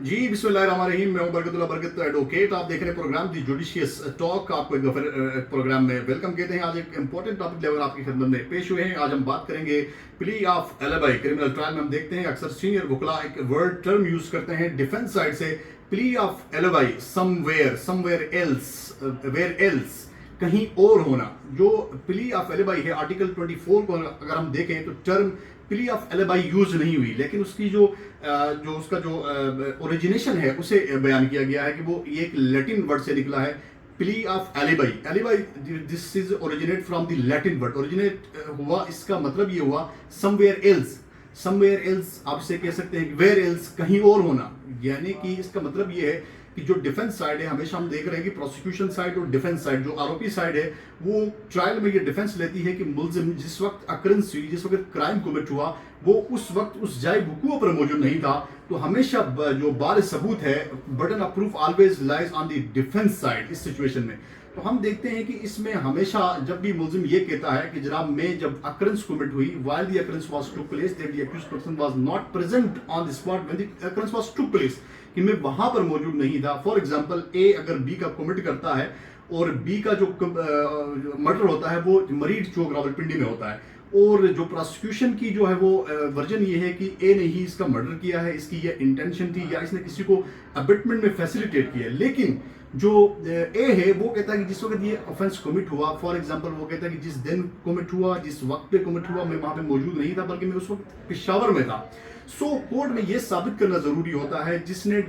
जी बिस्मिल्लाहिर्रहमानिर्रहीम। मैं हूं बरकतुल्लाह बरकत एडवोकेट। आप देख रहे हैं प्रोग्राम दी जुडिशियस टॉक। आपको एक फिर प्रोग्राम में वेलकम कहते हैं। आज एक इंपॉर्टेंट टॉपिक लेकर आपकी खिदमत में पेश हुए हैं। आज हम बात करेंगे plea of alibi. Criminal trial में हम देखते हैं अक्सर सीनियर वकला एक वर्ड टर्म यूज करते हैं डिफेंस साइड से, plea of alibi, somewhere else, where else, कहीं और होना। जो प्ली ऑफ एलिबाई है आर्टिकल 24 को अगर हम देखें तो term plea of alibi use नहीं हुई, लेकिन उसकी उसका जो ओरिजिनेशन है उसे बयान किया गया है कि वो ये एक लैटिन वर्ड से निकला है, plea of alibi. Alibi this is originate from the Latin word. Originate हुआ, इसका मतलब ये हुआ समवेयर एल्स। समवेयर एल्स आप इसे कह सकते हैं वेयर एल्स, कहीं और होना। यानी कि इसका मतलब ये है कि जो डिफेंस साइड है, हमेशा हम देख रहे हैं कि प्रोसिक्यूशन साइड और डिफेंस साइड, जो आरोपी साइड है, वो ट्रायल में ये डिफेंस लेती है कि मुलजिम जिस वक्त अकरेंस हुई, जिस वक्त क्राइम कमिट हुआ, वो उस वक्त उस जाए वकूअ पर मौजूद नहीं था। तो हमेशा जो बार सबूत है, burden of proof always lies on the defence side इस सिचुएशन में। तो हम देखते हैं कि इसमें हमेशा जब भी मुलजिम ये कहता है कि जनाब मैं जब अकरेंस कमिट हुई, while the occurrence was took place that the accused person was not present on the spot when the occurrence was took place, कि मैं वहां पर मौजूद नहीं था। फॉर एग्जांपल ए अगर बी का कमिट करता है और बी का जो मर्डर होता है वो मरीड चौक रावलपिंडी में होता है, और जो प्रोसिक्यूशन की जो है वो वर्जन ये है कि ए ने ही इसका मर्डर किया है, इसकी ये इंटेंशन थी या इसने किसी को अबिटमेंट में फैसिलिटेट किया है। लेकिन जो ए है वो कहता है कि जिस वक्त ये ऑफेंस कमिट हुआ, फॉर एग्जांपल वो कहता है कि जिस दिन कमिट हुआ, जिस वक्त पे कमिट हुआ, मैं वहां पे मौजूद नहीं था, बल्कि मैं उस वक्त पेशावर में था। सो कोर्ट में ये साबित करना जरूरी होता है जिसने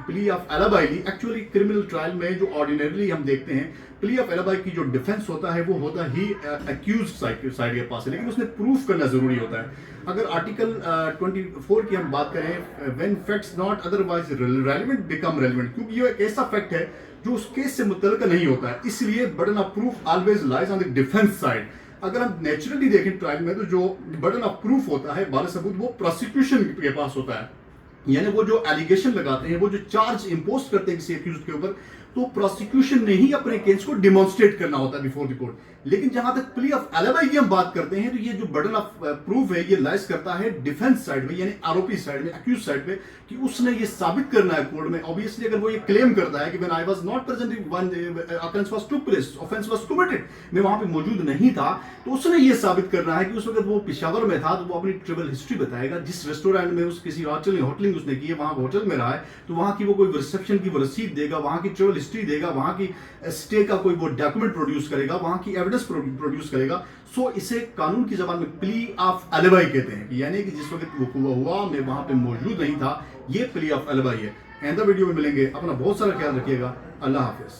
प्ली ऑफ एलिबाई ली। एक्चुअली क्रिमिनल ट्रायल में जो ऑर्डिनरली हम देखते हैं, प्ली ऑफ एलिबाई की जो डिफेंस होता है वो होता ही अक्यूज साइड के पास है, लेकिन उसने प्रूफ करना जरूरी होता है। अगर आर्टिकल 24 की हम बात करें, when facts not otherwise relevant become relevant, क्योंकि ये एक ऐसा फैक्ट है जो उस केस से मुतल्लिक नहीं होता है, इसलिए burden of proof always lies on the defence side. अगर हम नेचुरली देखें ट्रायल में, तो जो बर्डन ऑफ प्रूफ होता है, बार सबूत, वो प्रोसिक्यूशन के पास होता है। यानी वो जो एलिगेशन लगाते हैं, वो जो चार्ज इंपोज करते हैं किसी अक्यूज्ड के ऊपर, तो प्रोसिक्यूशन ने ही अपने केस को डिमॉन्स्ट्रेट करना होता है बिफोर द कोर्ट। लेकिन जहां तक प्ली ऑफ एलिबाई की हम बात करते हैं, तो ये जो बर्डन ऑफ प्रूफ है ये लाइज करता है डिफेंस साइड में, यानी आरोपी साइड में, अक्यूज साइड में, कि उसने ये साबित करना है कोर्ट में। ऑब्वियसली अगर वो ये क्लेम करता है कि when I was not present when offence was took place, offence was committed, मैं वहां पे मौजूद नहीं था, तो उसने ये साबित करना है कि उस वक्त वो पेशावर में था। तो वो अपनी ट्रैवल हिस्ट्री बताएगा, जिस रेस्टोरेंट में उस किसी होटलिंग उसने की है, वहां होटल में रहा है, तो वहां की वो कोई रिसेप्शन की वो रसीद देगा, वहां की ट्रैवल हिस्ट्री देगा, वहां की स्टे का कोई वो डॉक्यूमेंट प्रोड्यूस करेगा, वहां की एविडेंस प्रोड्यूस करेगा। सो इसे कानून की जबान में प्ली ऑफ एलिबाई कहते हैं, यानी कि जिस वक्त वो हुआ मैं वहां पे मौजूद नहीं था, ये प्ली ऑफ एलिबाई है। आइंदा वीडियो में मिलेंगे। अपना बहुत सारा ख्याल रखिएगा। अल्लाह हाफिज।